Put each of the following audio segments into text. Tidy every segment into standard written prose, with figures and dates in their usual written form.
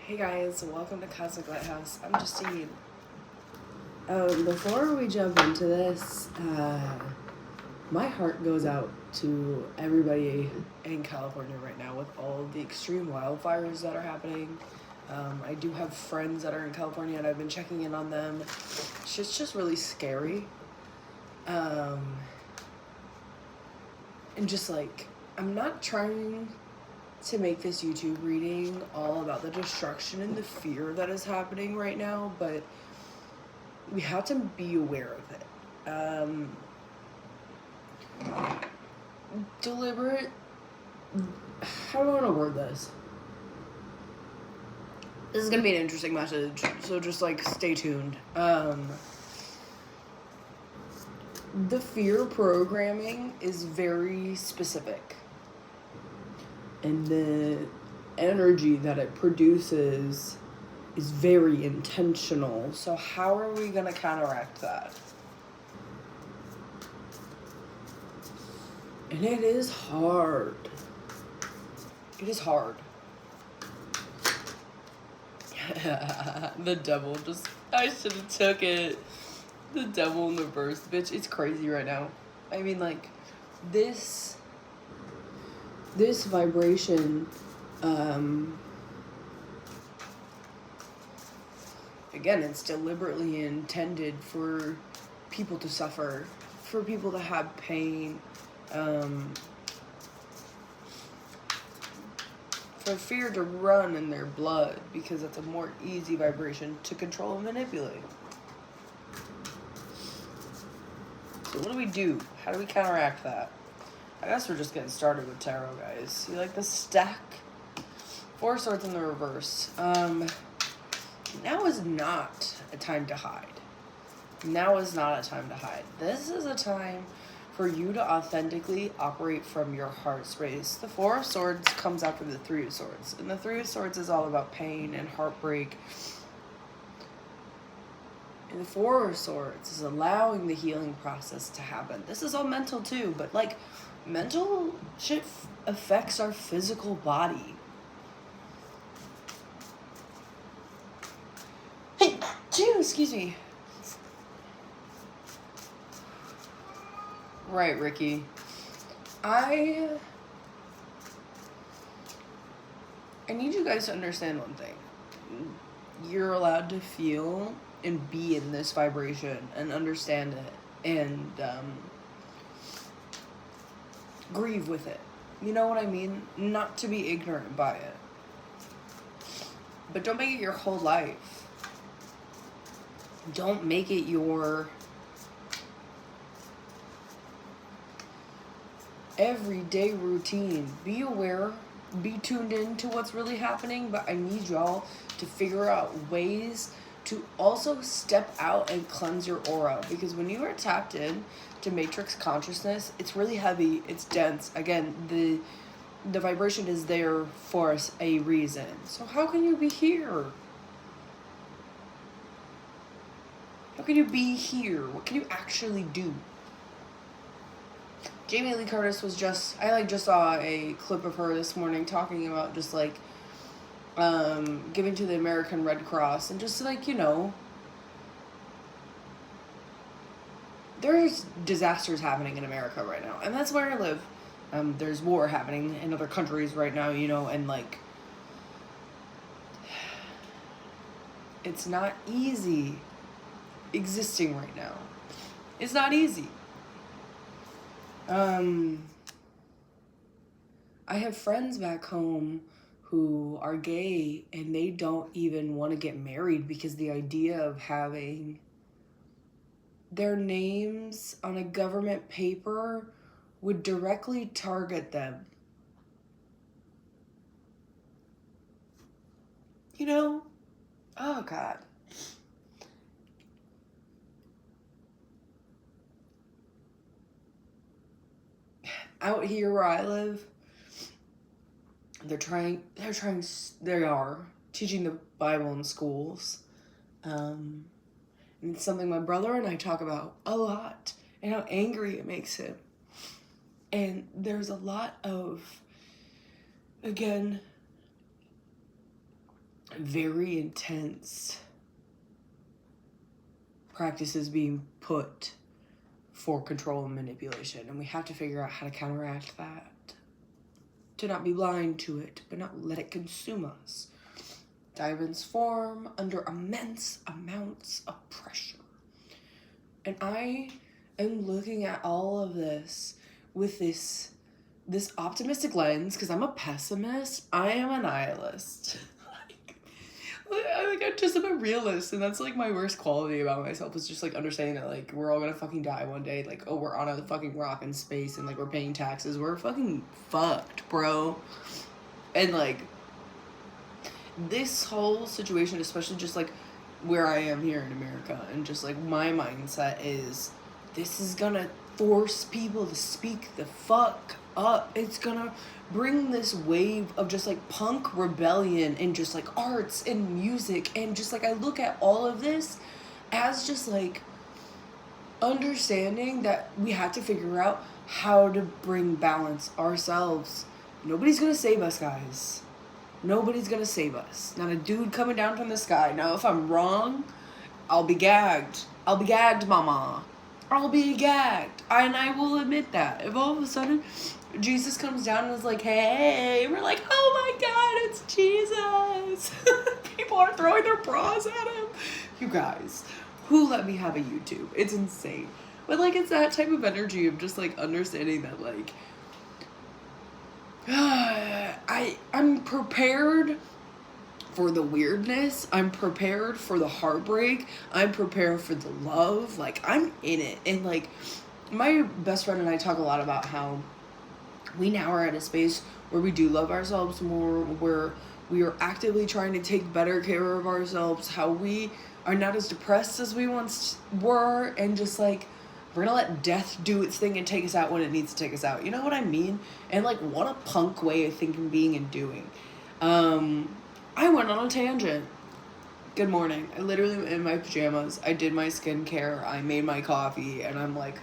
Hey guys, welcome to Cosmiclighthouse. I'm Justine. Before we jump into this, my heart goes out to everybody in California right now with all of the extreme wildfires that are happening. I do have friends that are in California and I've been checking in on them. Shit's just really scary. And just like, I'm not trying to make this YouTube reading all about the destruction and the fear that is happening right now, but we have to be aware of it. Deliberate, how do I want to word this? This is going to be an interesting message, so just like stay tuned. The fear programming is very specific. And the energy that it produces is very intentional. So how are we going to counteract that? And it is hard. It is hard. The devil just, I should have took it. The devil in the verse, bitch, it's crazy right now. I mean, like, this vibration, again, it's deliberately intended for people to suffer, for people to have pain, for fear to run in their blood, because it's a more easy vibration to control and manipulate. So what do we do? How do we counteract that? I guess we're just getting started with tarot, guys. See, like the stack? 4 swords in the reverse. Now is not a time to hide. Now is not a time to hide. This is a time for you to authentically operate from your heart space. The 4 of Swords comes after the 3 of Swords. And the 3 of Swords is all about pain and heartbreak. And the 4 of Swords is allowing the healing process to happen. This is all mental too, but like, mental shit affects our physical body. Hey, excuse me. Right, Ricky. I need you guys to understand one thing. You're allowed to feel and be in this vibration and understand it and grieve with it. You know what I mean? Not to be ignorant by it. But don't make it your whole life. Don't make it your everyday routine. Be aware, be tuned in to what's really happening, but I need y'all to figure out ways to also step out and cleanse your aura, because when you are tapped in to matrix consciousness, it's really heavy, it's dense. Again, the vibration is there for a reason. So how can you be here? How can you be here? What can you actually do? Jamie Lee Curtis was I just saw a clip of her this morning talking about just like giving to the American Red Cross and just like, you know, there's disasters happening in America right now, and that's where I live. There's war happening in other countries right now, you know, and like, it's not easy existing right now. It's not easy. I have friends back home who are gay and they don't even want to get married because the idea of having their names on a government paper would directly target them. You know? Oh, God. Out here where I live, they are teaching the Bible in schools. And it's something my brother and I talk about a lot, and how angry it makes him. And there's a lot of, again, very intense practices being put for control and manipulation, and we have to figure out how to counteract that, to not be blind to it, but not let it consume us. Diamonds form under immense amounts of pressure. And I am looking at all of this with this optimistic lens, because I'm a pessimist. I am a nihilist. I'm just a realist, and that's like my worst quality about myself, is just like understanding that like we're all gonna fucking die one day. Like, oh, we're on a fucking rock in space, and like we're paying taxes. We're fucking fucked, bro. And like this whole situation, especially just like where I am here in America, and just like my mindset is, this is gonna force people to speak the fuck up. It's gonna bring this wave of just like punk rebellion and just like arts and music, and just like I look at all of this as just like understanding that we have to figure out how to bring balance ourselves. Nobody's gonna save us, guys. Nobody's gonna save us. Not a dude coming down from the sky. Now, if I'm wrong, I'll be gagged. I'll be gagged, mama. I'll be gagged. And I will admit that. If all of a sudden Jesus comes down and is like, hey, we're like, oh my God, it's Jesus. People are throwing their bras at him. You guys, who let me have a YouTube? It's insane. But like, it's that type of energy of just like understanding that like, I'm prepared for the weirdness. I'm prepared for the heartbreak. I'm prepared for the love. Like, I'm in it. And like, my best friend and I talk a lot about how we now are at a space where we do love ourselves more, where we are actively trying to take better care of ourselves, how we are not as depressed as we once were, and just like, we're gonna let death do its thing and take us out when it needs to take us out. You know what I mean? And like, what a punk way of thinking, being, and doing. I went on a tangent. Good morning. I literally went in my pajamas. I did my skincare. I made my coffee, and I'm like,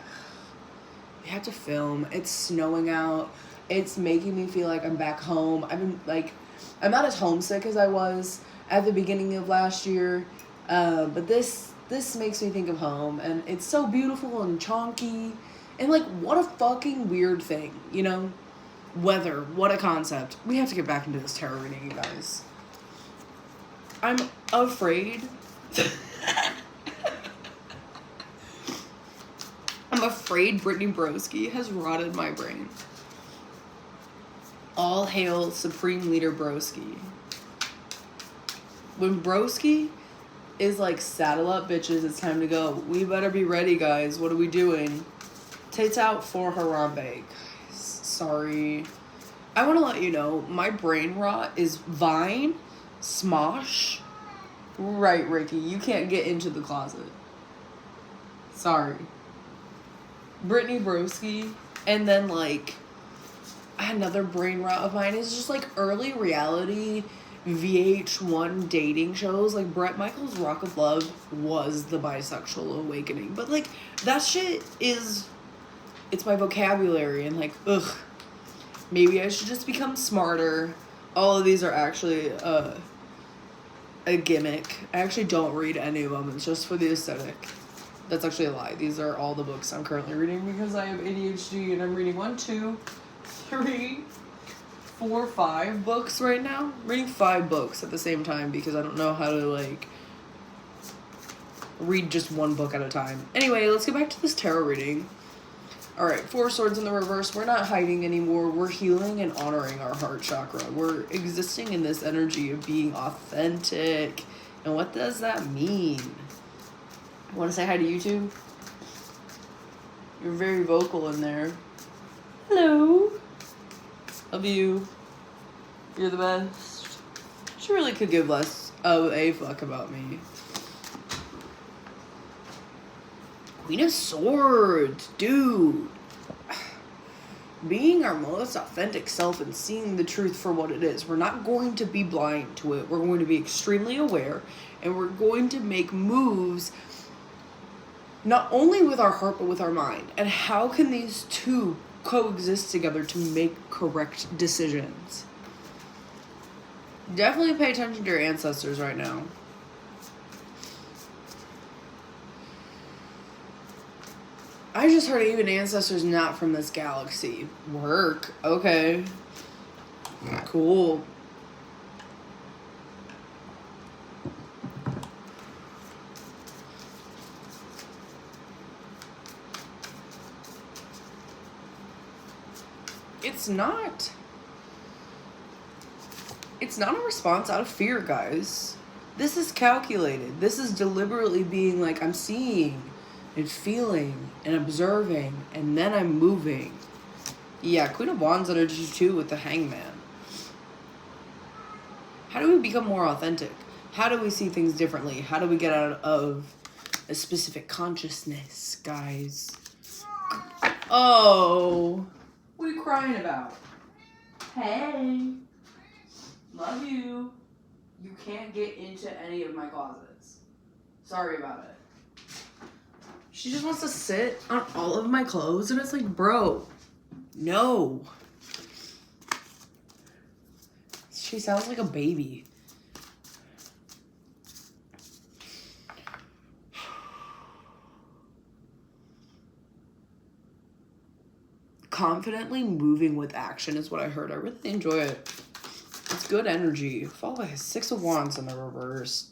we have to film. It's snowing out. It's making me feel like I'm back home. I've been like, I'm not as homesick as I was at the beginning of last year, but this makes me think of home, and it's so beautiful and chonky, and like, what a fucking weird thing, you know? Weather, what a concept. We have to get back into this tarot reading, you guys. I'm afraid. I'm afraid Brittany Broski has rotted my brain. All hail Supreme Leader Broski. When Broski is like, saddle up, bitches, it's time to go. We better be ready, guys. What are we doing? Tits out for Harambe. Guys, sorry. I want to let you know, my brain rot is Vine, Smosh. Right, Ricky, you can't get into the closet. Sorry. Brittany Broski, and then like, another brain rot of mine is just like early reality VH1 dating shows. Like, Bret Michaels' Rock of Love was the bisexual awakening, but like, that shit is, it's my vocabulary, and like, ugh, maybe I should just become smarter. All of these are actually a gimmick. I actually don't read any of them. It's just for the aesthetic. That's actually a lie. These are all the books I'm currently reading because I have ADHD, and I'm reading 1, 2, 3, 4, 5 books right now. I'm reading 5 books at the same time because I don't know how to like read just one book at a time. Anyway, let's get back to this tarot reading. Alright, 4 swords in the reverse. We're not hiding anymore. We're healing and honoring our heart chakra. We're existing in this energy of being authentic. And what does that mean? Want to say hi to YouTube? You're very vocal in there. Hello. Love you. You're the best. She really could give less of a fuck about me. Queen of Swords, dude. Being our most authentic self and seeing the truth for what it is. We're not going to be blind to it. We're going to be extremely aware, and we're going to make moves not only with our heart but with our mind. And how can these two coexist together to make correct decisions? Definitely pay attention to your ancestors right now. I just heard even ancestors not from this galaxy. Work. Okay. Cool. It's not a response out of fear, guys. This is calculated. This is deliberately being like, I'm seeing and feeling and observing, and then I'm moving. Yeah, Queen of Wands energy too with the Hangman. How do we become more authentic? How do we see things differently? How do we get out of a specific consciousness, guys? Oh, what are you crying about? Hey, love you. You can't get into any of my closets. Sorry about it. She just wants to sit on all of my clothes, and it's like, bro, no. She sounds like a baby. Confidently moving with action is what I heard. I really enjoy it. It's good energy. Followed by 6 of Wands in the reverse.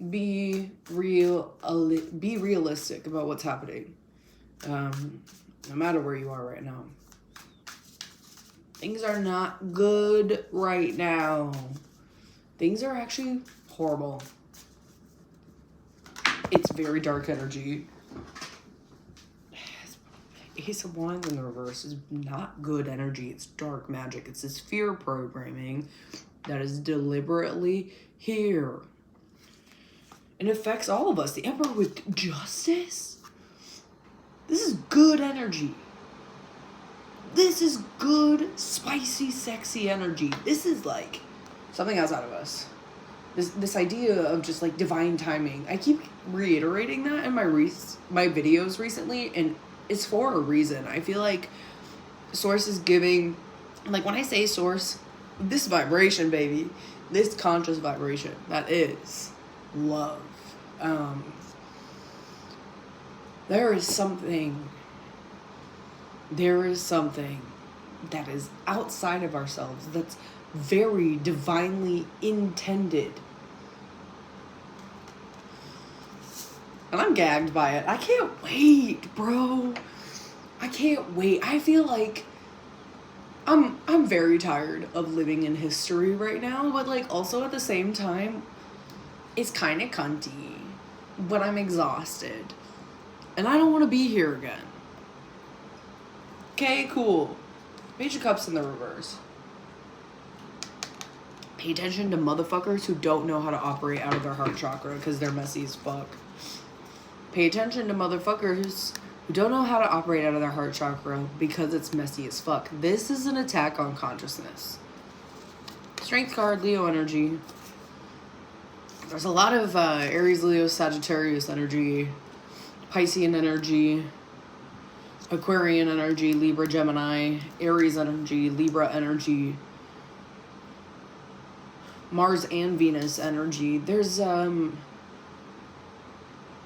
Be realistic about what's happening. No matter where you are right now. Things are not good right now. Things are actually horrible. It's very dark energy. Ace of Wands in the reverse is not good energy. It's dark magic. It's this fear programming that is deliberately here. It affects all of us. The Emperor with justice? This is good energy. This is good, spicy, sexy energy. This is like something outside of us. This idea of just like divine timing. I keep reiterating that in my videos recently, and it's for a reason. I feel like Source is giving, like when I say Source, this vibration, baby, this conscious vibration, that is love. There is something that is outside of ourselves that's very divinely intended. And I'm gagged by it. I can't wait, bro. I can't wait. I feel like I'm very tired of living in history right now, but like also at the same time, it's kind of cunty, but I'm exhausted. And I don't want to be here again. Okay, cool. Page of Cups in the reverse. Pay attention to motherfuckers who don't know how to operate out of their heart chakra because they're messy as fuck. Pay attention to motherfuckers who don't know how to operate out of their heart chakra because it's messy as fuck. This is an attack on consciousness. Strength card, Leo energy. There's a lot of Aries, Leo, Sagittarius energy, Piscean energy, Aquarian energy, Libra, Gemini, Aries energy, Libra energy, Mars and Venus energy. There's,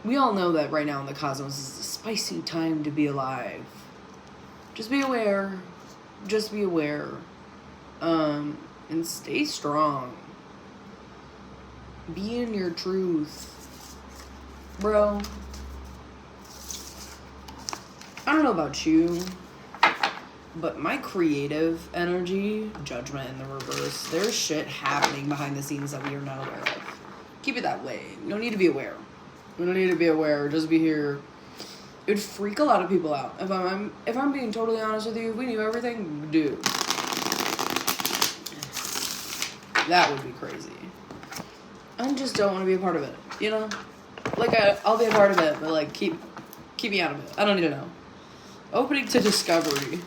we all know that right now in the cosmos is a spicy time to be alive. Just be aware. Just be aware. And stay strong. Be in your truth. Bro. I don't know about you, but my creative energy, Judgment in the reverse, there's shit happening behind the scenes that we are not aware of. Keep it that way. You don't need to be aware. You don't need to be aware. Just be here. It would freak a lot of people out. If I'm being totally honest with you, if we knew everything, dude, that would be crazy. I just don't want to be a part of it, you know? Like, I'll be a part of it, but, like, keep me out of it. I don't need to know. Opening to Discovery.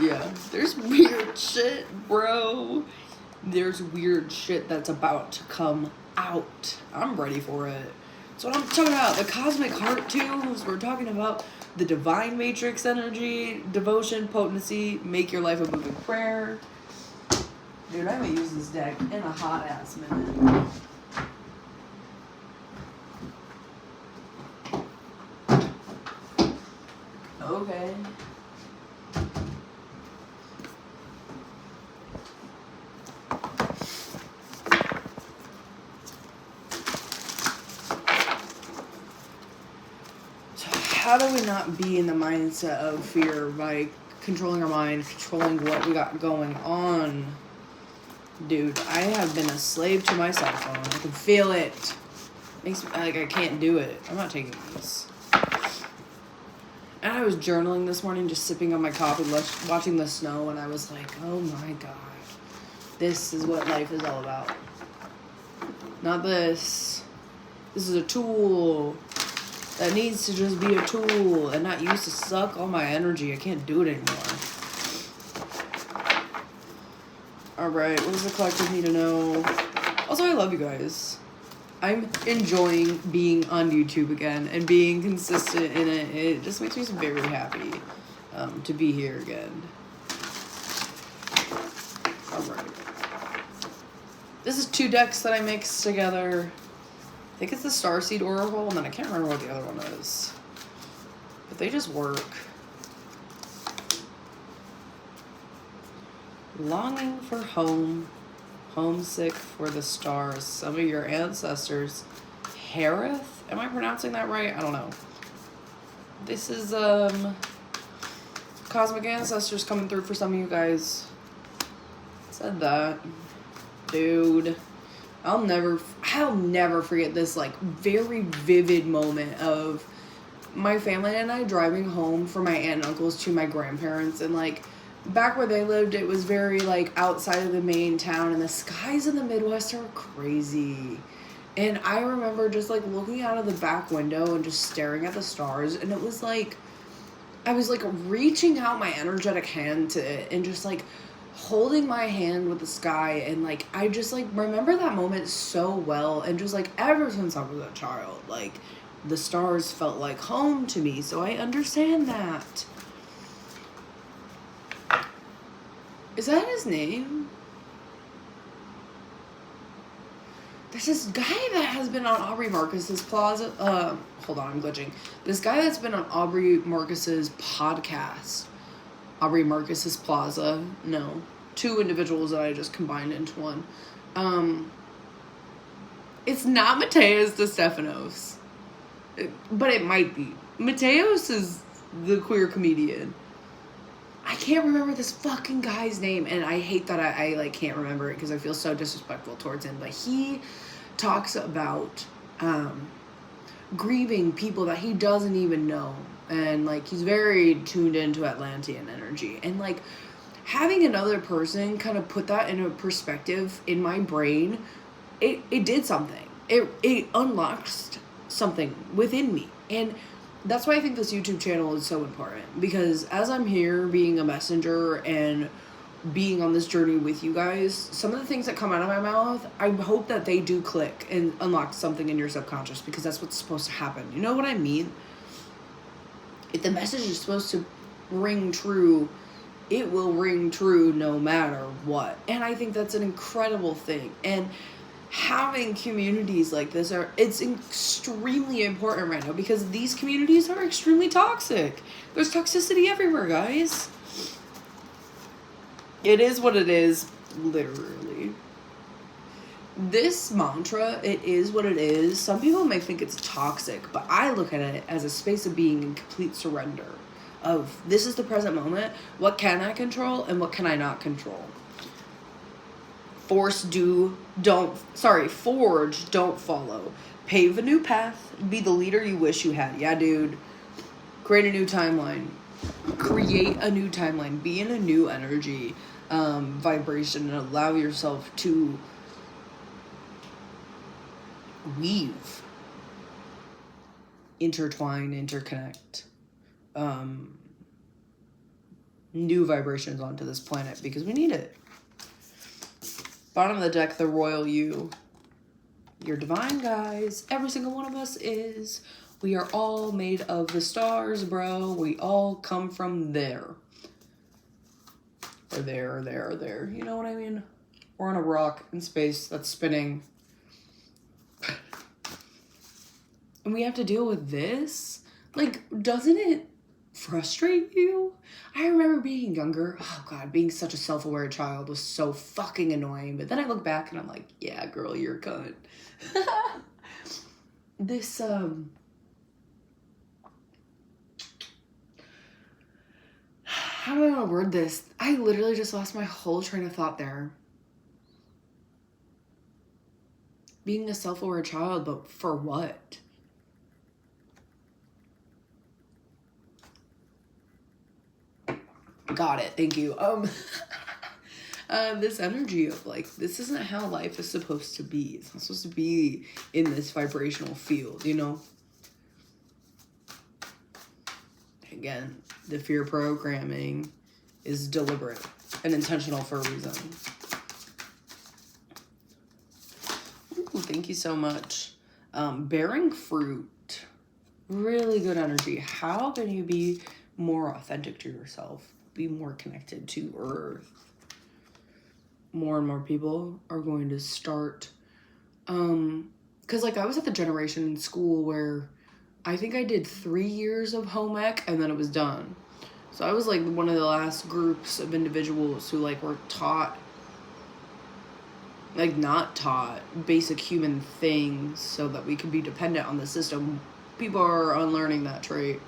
Yeah. There's weird shit, bro. There's weird shit that's about to come out. I'm ready for it. That's what I'm talking about. The cosmic heart tubes. We're talking about the divine matrix energy, devotion, potency, make your life a moving prayer. Dude, I haven't used this deck in a hot ass minute. Okay. So how do we not be in the mindset of fear by controlling our mind, controlling what we got going on? Dude, I have been a slave to my cell phone. I can feel it. Makes me like I can't do it. I'm not taking these. And I was journaling this morning, just sipping on my coffee, watching the snow, and I was like, oh my god. This is what life is all about. Not this. This is a tool that needs to just be a tool and not used to suck all my energy. I can't do it anymore. Alright, what does the collective need to know? Also, I love you guys. I'm enjoying being on YouTube again and being consistent in it. It just makes me very happy to be here again. Alright. This is 2 decks that I mixed together. I think it's the Starseed Oracle, and then I can't remember what the other one is. But they just work. Longing for home. Homesick for the stars. Some of your ancestors. Harith? Am I pronouncing that right? I don't know. This is cosmic ancestors coming through for some of you guys. Said that. Dude. I'll never forget this like very vivid moment of my family and I driving home from my aunt and uncles to my grandparents, and like back where they lived, it was very like outside of the main town, and the skies in the Midwest are crazy. And I remember just like looking out of the back window and just staring at the stars, and it was like I was like reaching out my energetic hand to it and just like holding my hand with the sky, and like I just like remember that moment so well. And just like ever since I was a child, like the stars felt like home to me, so I understand that. Is that his name? There's this guy that has been on Aubrey Marcus's plaza. Hold on, I'm glitching. This guy that's been on Aubrey Marcus's podcast. Aubrey Marcus's Plaza. No. 2 individuals that I just combined into one. It's not Mateos de Stefanos. But it might be. Mateos is the queer comedian. I can't remember this fucking guy's name, and I hate that I like can't remember it because I feel so disrespectful towards him. But he talks about grieving people that he doesn't even know, and like he's very tuned into Atlantean energy, and like having another person kind of put that into perspective in my brain, it did something. It unlocked something within me, and that's why I think this YouTube channel is so important, because as I'm here being a messenger and being on this journey with you guys, some of the things that come out of my mouth, I hope that they do click and unlock something in your subconscious, because that's what's supposed to happen. You know what I mean? If the message is supposed to ring true, it will ring true no matter what. And I think that's an incredible thing. And having communities like this it's extremely important right now, because these communities are extremely toxic. There's toxicity everywhere, guys. It is what it is, literally. This mantra, it is what it is. Some people may think it's toxic, but I look at it as a space of being in complete surrender. Of this is the present moment. What can I control and what can I not control? Forge, don't follow. Pave a new path. Be the leader you wish you had. Yeah, dude. Create a new timeline. Create a new timeline. Be in a new energy, vibration, and allow yourself to weave, intertwine, interconnect new vibrations onto this planet, because we need it. Bottom of the deck, the Royal You. You're divine, guys. Every single one of us is. We are all made of the stars, bro. We all come from there. Or there, or there, or there. You know what I mean? We're on a rock in space that's spinning. And we have to deal with this? Like, doesn't it frustrate you? I remember being younger. Oh, God, being such a self-aware child was so fucking annoying. But then I look back and I'm like, yeah, girl, you're a cunt. This, how do I want to word this? I literally just lost my whole train of thought there. Being a self-aware child, but for what? Got it. Thank you. This energy of like, this isn't how life is supposed to be. It's not supposed to be in this vibrational field, you know? Again, the fear programming is deliberate and intentional for a reason. Ooh, thank you so much. Bearing fruit. Really good energy. How can you be more authentic to yourself? Be more connected to Earth? More and more people are going to start. Because like I was at the generation in school where I think I did 3 years of home ec and then it was done. So I was like one of the last groups of individuals who like were taught, like not taught basic human things so that we could be dependent on the system. People are unlearning that trait.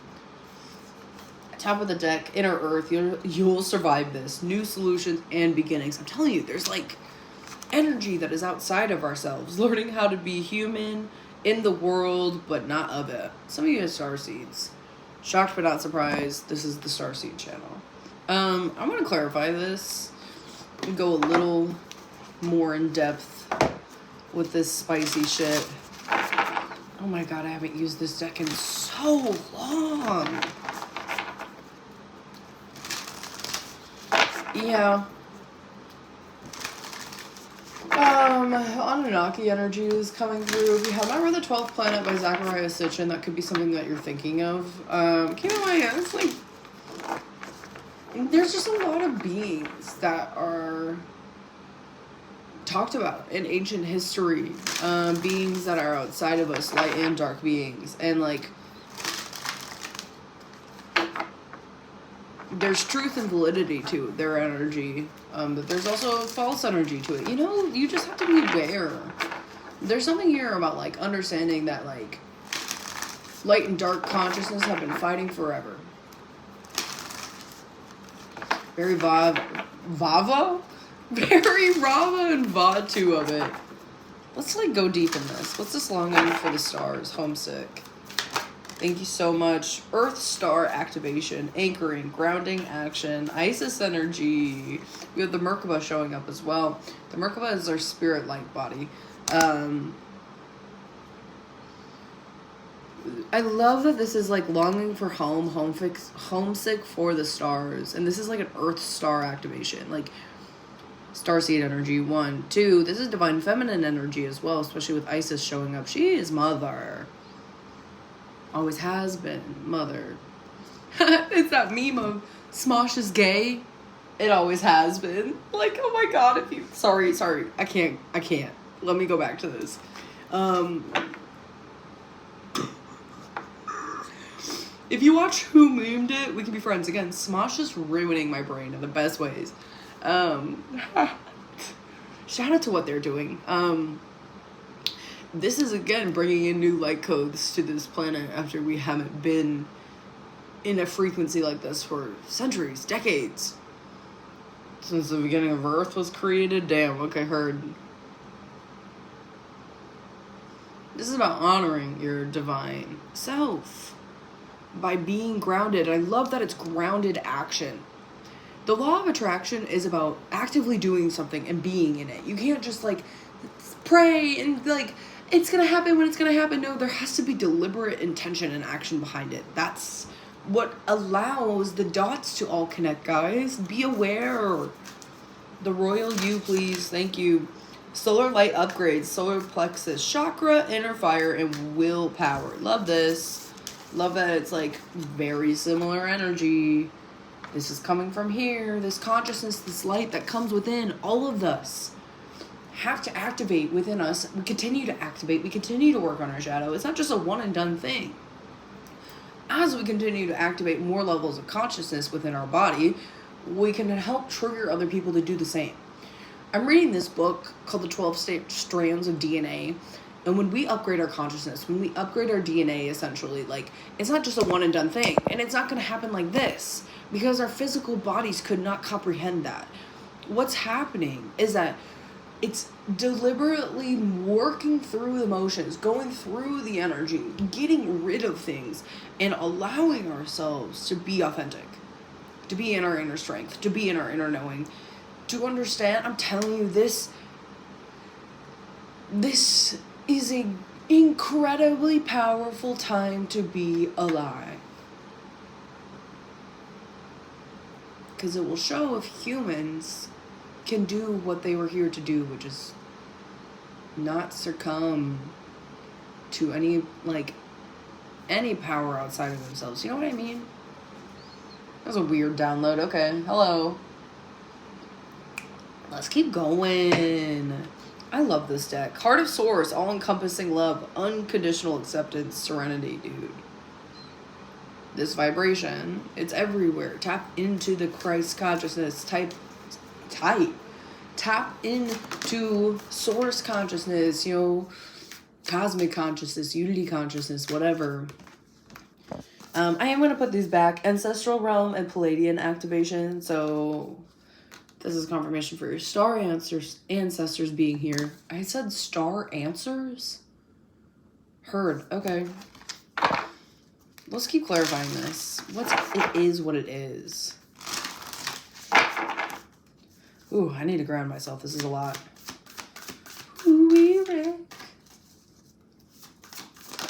Top of the deck, inner Earth, you'll survive this. New solutions and beginnings. I'm telling you, there's like energy that is outside of ourselves. Learning how to be human in the world, but not of it. Some of you have star seeds. Shocked but not surprised. This is the Starseed channel. I'm going to clarify this and go a little more in depth with this spicy shit. Oh my god, I haven't used this deck in so long. Yeah. Anunnaki energy is coming through. If you have not read The 12th Planet by Zachariah Sitchin, that could be something that you're thinking of. Keep in mind, it's like, there's just a lot of beings that are talked about in ancient history. Beings that are outside of us, light and dark beings. And like, there's truth and validity to their energy, but there's also false energy to it. You know, you just have to be aware. There's something here about, like, understanding that, like, light and dark consciousness have been fighting forever. Very Vava? Very Rava and Vatu of it. Let's, like, go deep in this. What's this longing for the stars? Homesick. Thank you so much. Earth star activation, anchoring, grounding action, Isis energy. We have the Merkaba showing up as well. The Merkaba is our spirit light body. I love that this is like longing for home, homesick for the stars. And this is like an Earth star activation. Like starseed energy, 1. 2, this is divine feminine energy as well, especially with Isis showing up. She is mother. Always has been mother. It's that meme of Smosh is gay. It always has been. Like, oh my god, if you... Sorry. I can't. Let me go back to this. If you watch Who Memed It, we can be friends. Again, Smosh is ruining my brain in the best ways. Shout out to what they're doing. This is, again, bringing in new light codes to this planet after we haven't been in a frequency like this for centuries, decades. Since the beginning of Earth was created. Damn, okay, heard. This is about honoring your divine self by being grounded. I love that it's grounded action. The law of attraction is about actively doing something and being in it. You can't just, like, pray and, like... It's gonna happen when it's gonna happen. No, there has to be deliberate intention and action behind it. That's what allows the dots to all connect, guys. Be aware. The royal you, please. Thank you. Solar light upgrades, solar plexus, chakra, inner fire, and willpower. Love this. Love that it's like very similar energy. This is coming from here. This consciousness, this light that comes within all of us have to activate within us. We continue to activate. We continue to work on our shadow. It's not just a one and done thing. As we continue to activate more levels of consciousness within our body, we can help trigger other people to do the same. I'm reading this book called The 12 Strands of DNA. And when we upgrade our consciousness, when we upgrade our DNA, essentially, like, it's not just a one and done thing. And it's not going to happen like this because our physical bodies could not comprehend that. What's happening is that it's deliberately working through the motions, going through the energy, getting rid of things, and allowing ourselves to be authentic, to be in our inner strength, to be in our inner knowing, to understand. I'm telling you, this is an incredibly powerful time to be alive. Because it will show if humans can do what they were here to do, which is not succumb to any power outside of themselves. You know what I mean? That was a weird download. Okay, hello. Let's keep going. I love this deck. Heart of Source, all-encompassing love, unconditional acceptance, serenity, dude. This vibration, it's everywhere. Tap into the Christ consciousness. Tap into source consciousness, cosmic consciousness, unity consciousness, whatever. I am going to put these back. Ancestral realm and Palladian activation. So this is confirmation for your star ancestors being here. I said star answers? Heard. Okay. Let's keep clarifying this. It is what it is. Ooh, I need to ground myself. This is a lot.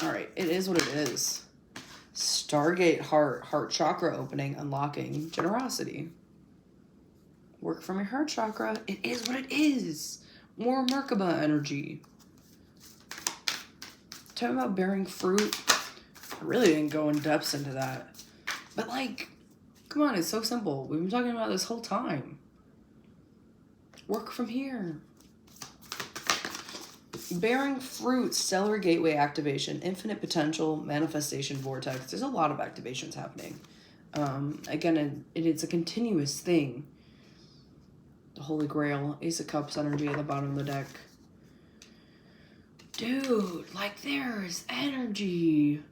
Alright, it is what it is. Stargate heart chakra opening, unlocking generosity. Work from your heart chakra. It is what it is. More Merkaba energy. Talking about bearing fruit. I really didn't go in depths into that. But come on, it's so simple. We've been talking about this whole time. Work from here. Bearing fruit, stellar gateway activation, infinite potential, manifestation vortex. There's a lot of activations happening. Again, it's a continuous thing. The Holy Grail, Ace of Cups energy at the bottom of the deck. Dude, there's energy.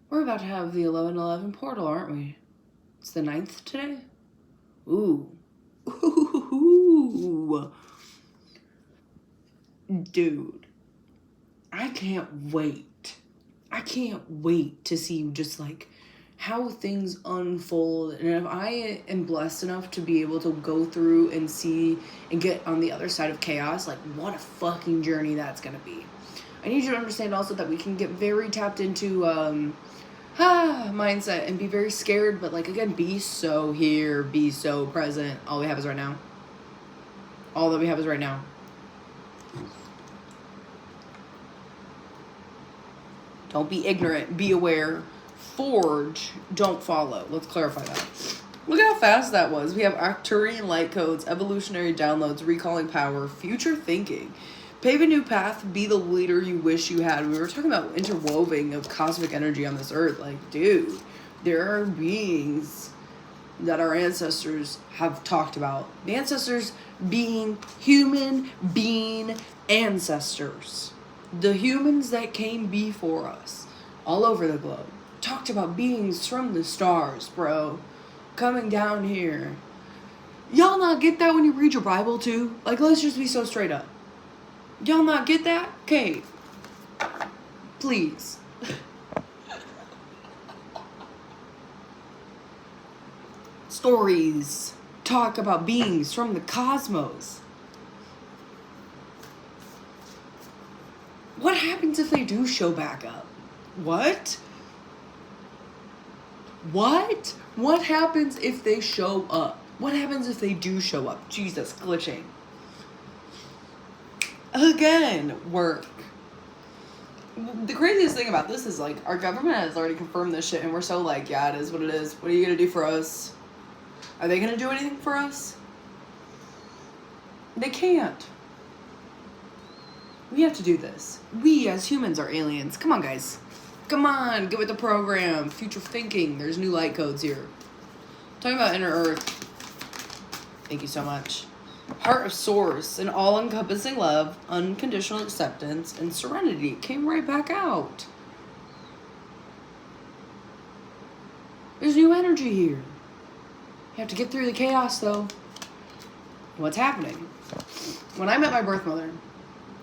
We're about to have the 11/11 portal, aren't we? It's the 9th today? Ooh. Ooh. Dude. I can't wait. I can't wait to see just how things unfold. And if I am blessed enough to be able to go through and see and get on the other side of chaos, what a fucking journey that's gonna be. I need you to understand also that we can get very tapped into mindset and be very scared, but again, be so here, be so present. All we have is right now. All that we have is right now. Don't be ignorant, be aware. Forge, don't follow. Let's clarify that. Look how fast that was. We have Arcturian light codes, evolutionary downloads, recalling power, future thinking. Pave a new path, be the leader you wish you had. We were talking about interwoven of cosmic energy on this earth. Dude, there are beings that our ancestors have talked about. The ancestors being human being ancestors. The humans that came before us all over the globe. Talked about beings from the stars, bro. Coming down here. Y'all not get that when you read your Bible too? Let's just be so straight up. Y'all not get that? Okay. Please. Stories talk about beings from the cosmos. What happens if they do show back up? What? What? What happens if they show up? What happens if they do show up? Jesus, glitching. Again, work. The craziest thing about this is, like, our government has already confirmed this shit, and we're so like, yeah, it is what it is. What are you gonna do for us? Are they gonna do anything for us? They can't. We have to do this. We, as humans, are aliens. Come on, guys. Come on, get with the program. Future thinking. There's new light codes here. Talking about inner earth. Thank you so much. Heart of Source, an all-encompassing love, unconditional acceptance, and serenity. Came right back out. There's new energy here. You have to get through the chaos, though. What's happening? When I met my birth mother,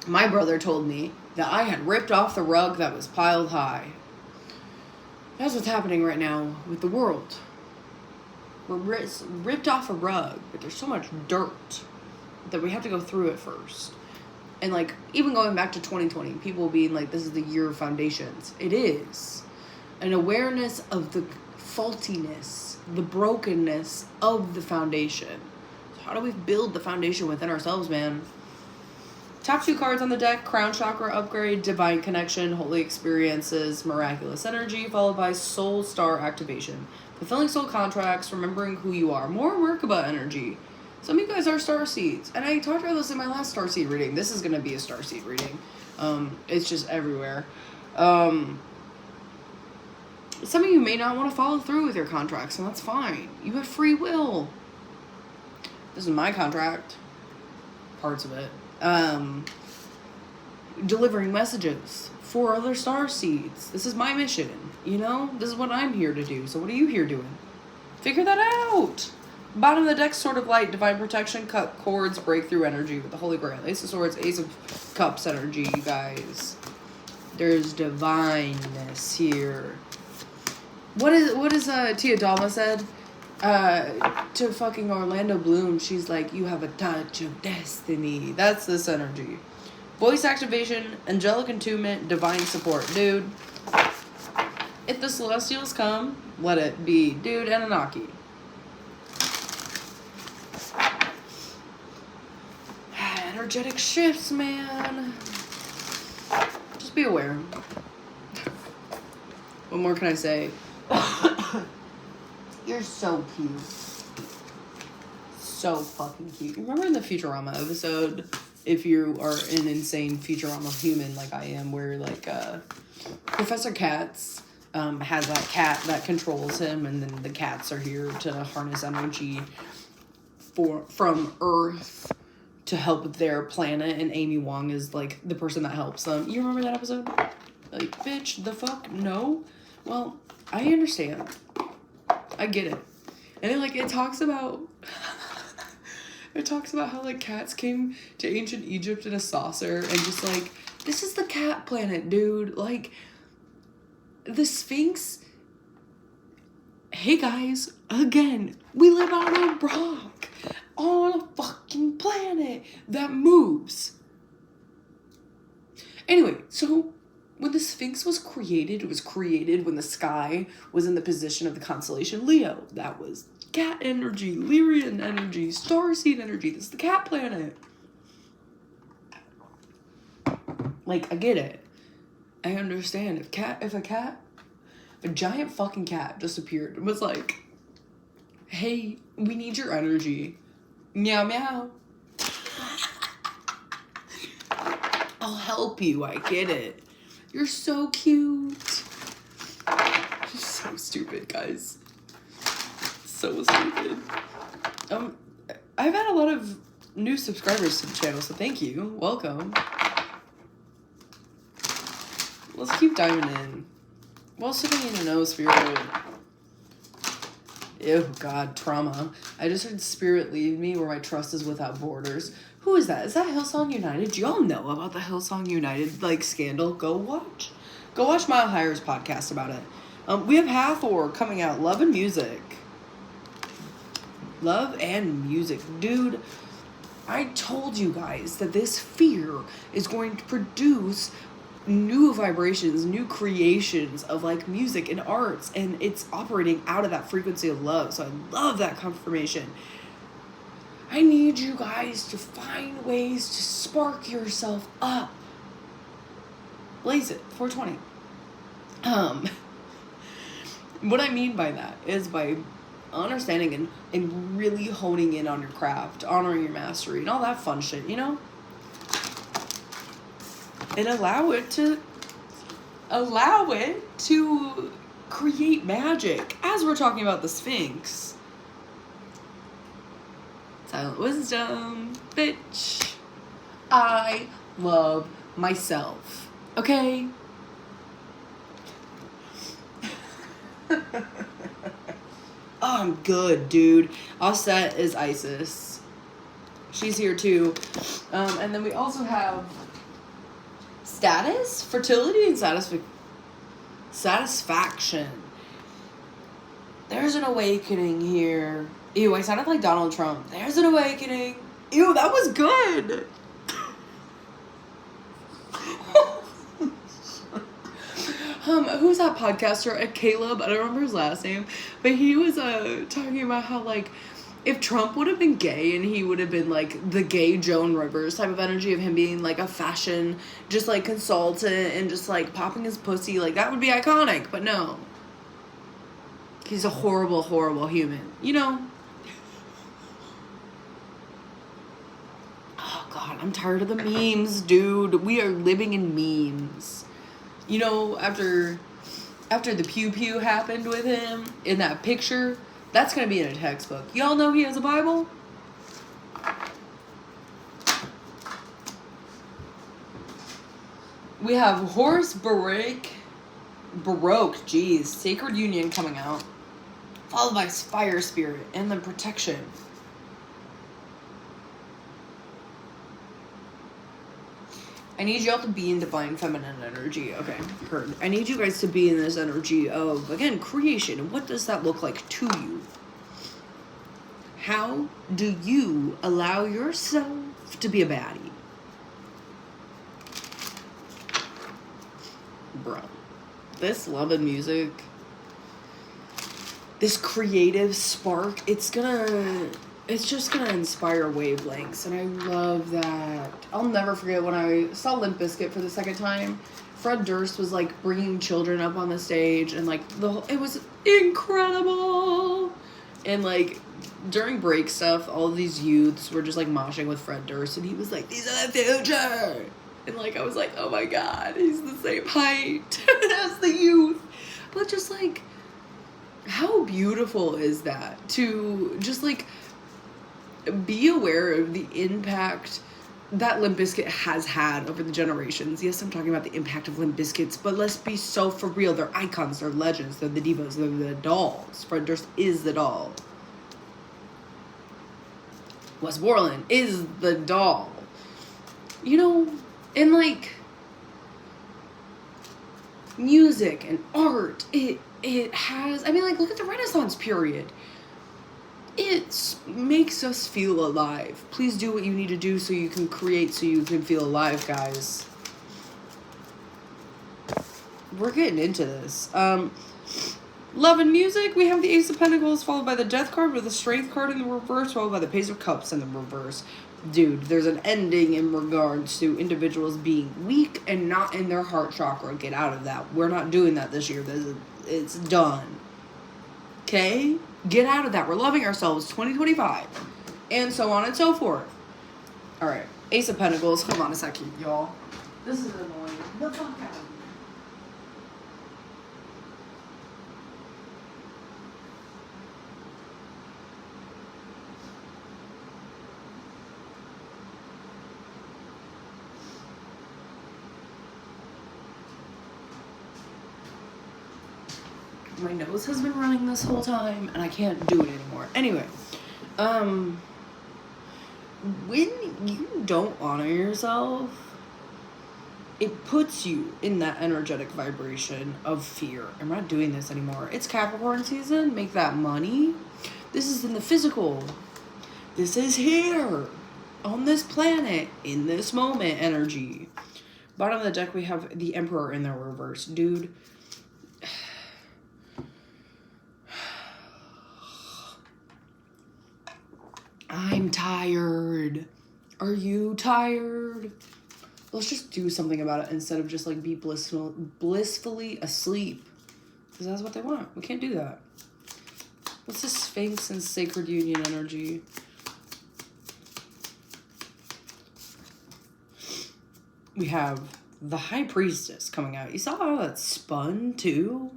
my brother told me that I had ripped off the rug that was piled high. That's what's happening right now with the world. We're ripped off a rug, but there's so much dirt that we have to go through it first. And, like, even going back to 2020, people being like, this is the year of foundations. It is. An awareness of the faultiness, the brokenness of the foundation. So how do we build the foundation within ourselves, man? Top 2 cards on the deck: Crown Chakra Upgrade, Divine Connection, Holy Experiences, Miraculous Energy, followed by Soul Star Activation. Fulfilling soul contracts, remembering who you are. More Merkaba energy. Some of you guys are starseeds. And I talked about this in my last starseed reading. This is going to be a starseed reading. It's just everywhere. Some of you may not want to follow through with your contracts, and that's fine. You have free will. This is my contract. Parts of it. Delivering messages for other starseeds. This is my mission. You know, this is what I'm here to do. So what are you here doing? Figure that out. Bottom of the deck, Sword of Light, Divine Protection, Cut Cords, Breakthrough Energy with the Holy Grail. Ace of Swords, Ace of Cups energy, you guys. There's divineness here. What is Tia Dalma said? To fucking Orlando Bloom, she's like, you have a touch of destiny. That's this energy. Voice activation, angelic attunement, divine support. Dude, if the Celestials come, let it be. Dude, Anunnaki. Energetic shifts, man. Just be aware. What more can I say? You're so cute. So fucking cute. Remember in the Futurama episode, if you are an insane Futurama human like I am, where like Professor Katz has that cat that controls him, and then the cats are here to harness energy from Earth to help their planet, and Amy Wong is like the person that helps them. You remember that episode? Like, bitch, the fuck? No? Well, I understand. I get it. And it talks about it talks about how like cats came to ancient Egypt in a saucer, and just like, this is the cat planet, dude. Like, the Sphinx. Hey guys, again, we live on a rock, on a fucking planet that moves. Anyway, so when the Sphinx was created, it was created when the sky was in the position of the constellation Leo. That was cat energy, Lyrian energy, starseed energy. This is the cat planet. Like, I get it. I understand. If a giant fucking cat just appeared and was like, hey, we need your energy. Meow meow. I'll help you. I get it. You're so cute. You're so stupid, guys. So stupid. I've had a lot of new subscribers to the channel, so thank you. Welcome. Let's keep diving in. While sitting in an spirit. Ew, God, trauma. I just heard spirit leave me where my trust is without borders. Who is that? Is that Hillsong United? Do y'all know about the Hillsong United, like, scandal? Go watch Mile Higher's podcast about it. We have Hathor coming out. Love and Music. Love and Music. Dude, I told you guys that this fear is going to produce new vibrations, new creations of like music and arts, and it's operating out of that frequency of love. So I love that confirmation. I need you guys to find ways to spark yourself up. Blaze it, 420. What I mean by that is by understanding and really honing in on your craft, honoring your mastery, and all that fun shit, you know? And allow it to create magic. As we're talking about the Sphinx. Silent wisdom, bitch. I love myself. Okay? Oh, I'm good, dude. Offset is Isis. She's here too. And then we also have status, fertility, and satisfaction. There's an awakening here. Ew, I sounded like Donald Trump. There's an awakening. Ew, that was good. Who's that podcaster? Caleb, I don't remember his last name, but he was talking about how, like, if Trump would have been gay and he would have been, like, the gay Joan Rivers type of energy of him being, like, a fashion, just, like, consultant and just, like, popping his pussy, like, that would be iconic, but no. He's a horrible, horrible human. You know? Oh, God, I'm tired of the memes, dude. We are living in memes. You know, after the pew-pew happened with him in that picture, that's going to be in a textbook. Y'all know he has a Bible? We have Horse Baroque, geez, Sacred Union coming out, followed by Fire Spirit, and then Protection. I need y'all to be in divine feminine energy. Okay, heard. I need you guys to be in this energy of, again, creation. What does that look like to you? How do you allow yourself to be a baddie? Bro, this love and music, this creative spark, it's just gonna inspire wavelengths, and I love that. I'll never forget when I saw Limp Bizkit for the second time. Fred Durst was, like, bringing children up on the stage, and, like, it was incredible. And, like, during break stuff, all of these youths were just, like, moshing with Fred Durst, and he was like, "These are the future." And, like, I was like, oh my God, he's the same height as the youth. But just, like, how beautiful is that to just, like, be aware of the impact that Limp Bizkit has had over the generations. Yes, I'm talking about the impact of Limp Bizkits, but let's be so for real. They're icons, they're legends, they're the divas, they're the dolls. Fred Durst is the doll. Wes Borland is the doll. You know, and, like, music and art, it has, I mean, like, look at the Renaissance period. It makes us feel alive. Please do what you need to do so you can create, so you can feel alive, guys. We're getting into this. Love and music, we have the Ace of Pentacles followed by the Death card with the Strength card in the reverse, followed by the Page of Cups in the reverse. Dude, there's an ending in regards to individuals being weak and not in their heart chakra. Get out of that. We're not doing that this year. It's done. Okay? Get out of that. We're loving ourselves 2025. And so on and so forth. Alright. Ace of Pentacles. Hold on a second, y'all. This is annoying. The fuck out of me. My nose has been running this whole time, and I can't do it anymore. Anyway, when you don't honor yourself, it puts you in that energetic vibration of fear. I'm not doing this anymore. It's Capricorn season. Make that money. This is in the physical. This is here, on this planet, in this moment energy. Bottom of the deck, we have the Emperor in the reverse. Dude, I'm I'm tired. Are you tired? Let's just do something about it instead of just like be blissfully asleep. Because that's what they want. We can't do that. What's this Sphinx and Sacred Union energy? We have the High Priestess coming out. You saw how that spun too?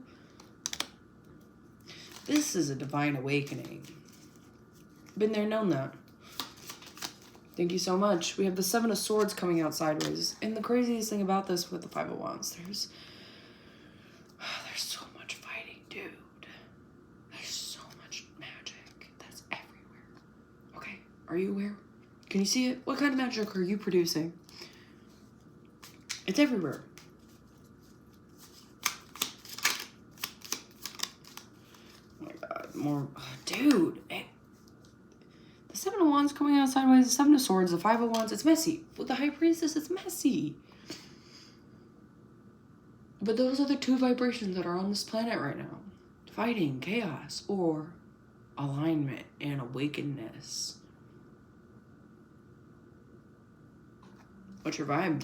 This is a divine awakening. Been there, known that. Thank you so much. We have the Seven of Swords coming out sideways. And the craziest thing about this with the Five of Wands, there's so much fighting, dude. There's so much magic that's everywhere. Okay, are you aware? Can you see it? What kind of magic are you producing? It's everywhere. Oh my god, more. Oh, dude. The Seven of Wands coming out sideways, the Seven of Swords, the Five of Wands. It's messy. With the High Priestess, it's messy. But those are the two vibrations that are on this planet right now. Fighting, chaos, or alignment and awakenedness. What's your vibe?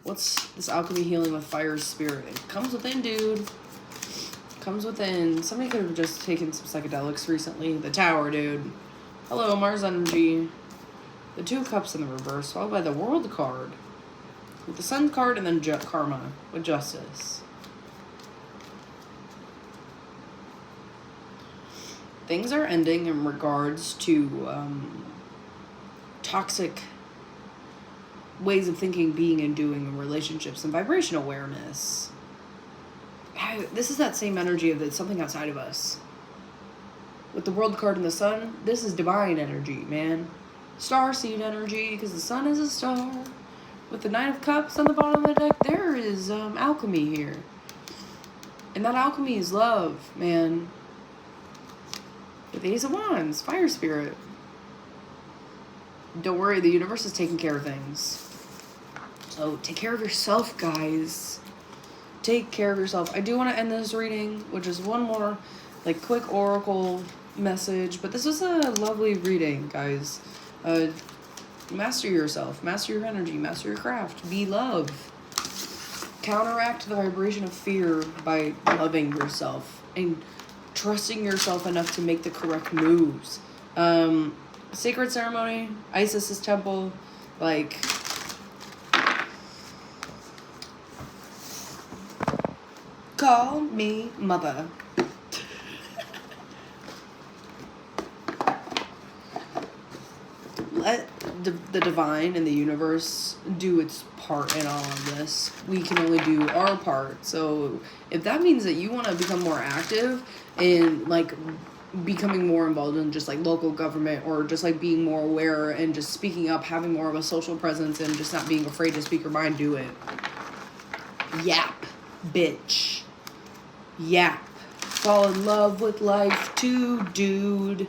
What's this alchemy healing with fire spirit? It comes within, dude. Comes within. Somebody could have just taken some psychedelics recently. The Tower, dude. Hello, Mars energy. The Two of Cups in the reverse, followed by the World card. With the Sun card and then Karma with Justice. Things are ending in regards to toxic ways of thinking, being, and doing in relationships and vibration awareness. This is that same energy of that something outside of us. With the World card and the Sun, this is divine energy, man. Star seed energy, because the Sun is a star. With the Nine of Cups on the bottom of the deck, there is alchemy here. And that alchemy is love, man. With the Ace of Wands, fire spirit. Don't worry, the universe is taking care of things. So take care of yourself, guys. Take care of yourself. I do want to end this reading, which is one more like quick oracle message. But this was a lovely reading, guys. Master yourself. Master your energy. Master your craft. Be love. Counteract the vibration of fear by loving yourself and trusting yourself enough to make the correct moves. Sacred ceremony, Isis's temple, like, call me mother. Let the divine and the universe do its part in all of this. We can only do our part. So if that means that you want to become more active in like becoming more involved in just like local government, or just like being more aware and just speaking up, having more of a social presence and just not being afraid to speak your mind, do it. Yap, bitch. Yap. Fall in love with life too, dude.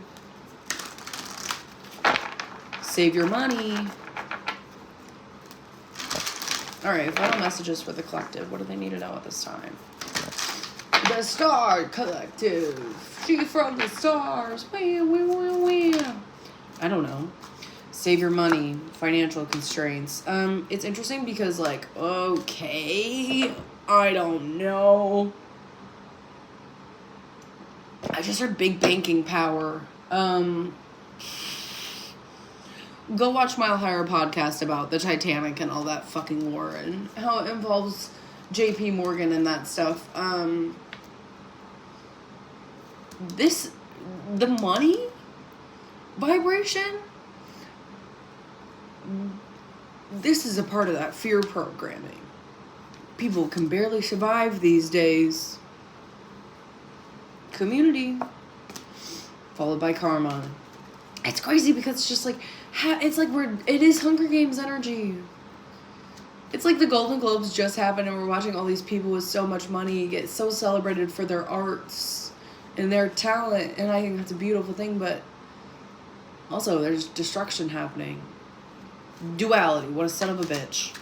Save your money. Alright, final messages for the collective. What do they need to know at this time? The Star Collective. She from the stars. Wham, wham, wham, wham. I don't know. Save your money. Financial constraints. It's interesting because, like, okay, I don't know. I just heard big banking power. Go watch Mile Higher podcast about the Titanic and all that fucking lore and how it involves JP Morgan and that stuff. The money vibration, this is a part of that fear programming. People can barely survive these days. Community, followed by karma. It's crazy because it's just like, it's like it is Hunger Games energy. It's like the Golden Globes just happened and we're watching all these people with so much money get so celebrated for their arts and their talent, and I think that's a beautiful thing, but also there's destruction happening. Duality, what a son of a bitch.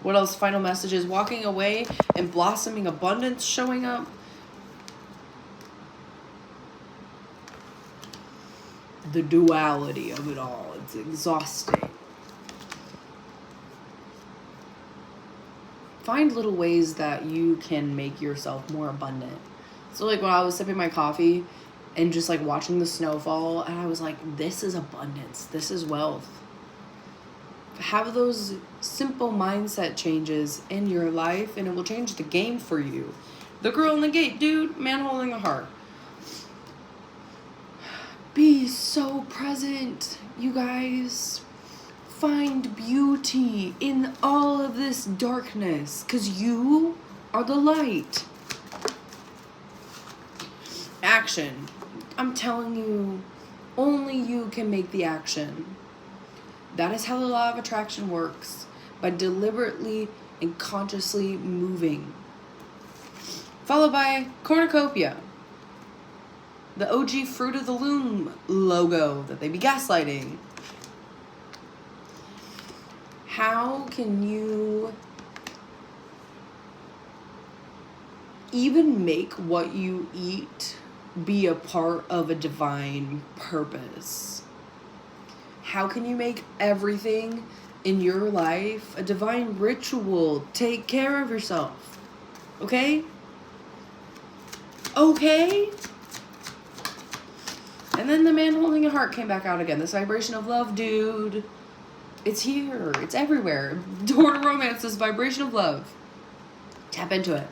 What else? Final messages. Walking away and blossoming abundance showing up. the duality of it all. It's exhausting. Find little ways that you can make yourself more abundant. So like when I was sipping my coffee and just like watching the snowfall, and I was like, this is abundance. This is wealth. Have those simple mindset changes in your life and it will change the game for you. The girl in the gate, dude, man holding a heart. Be so present, you guys. Find beauty in all of this darkness, because you are the light. Action. I'm telling you, only you can make the action. That is how the law of attraction works, by deliberately and consciously moving. Followed by cornucopia, the OG Fruit of the Loom logo that they be gaslighting. How can you even make what you eat be a part of a divine purpose? How can you make everything in your life a divine ritual? Take care of yourself. Okay? Okay? And then the man holding a heart came back out again. This vibration of love, dude. It's here. It's everywhere. Door to Romance, this vibration of love. Tap into it.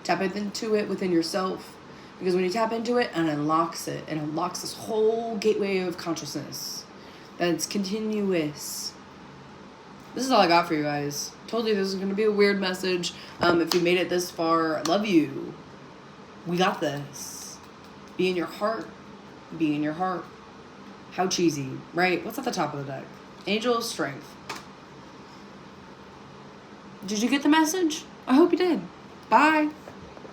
Tap into it within yourself. Because when you tap into it, it unlocks this whole gateway of consciousness. That it's continuous. This is all I got for you guys. Told you this was going to be a weird message. If you made it this far, I love you. We got this. Be in your heart. Be in your heart. How cheesy, right? What's at the top of the deck? Angel of Strength. Did you get the message? I hope you did. Bye.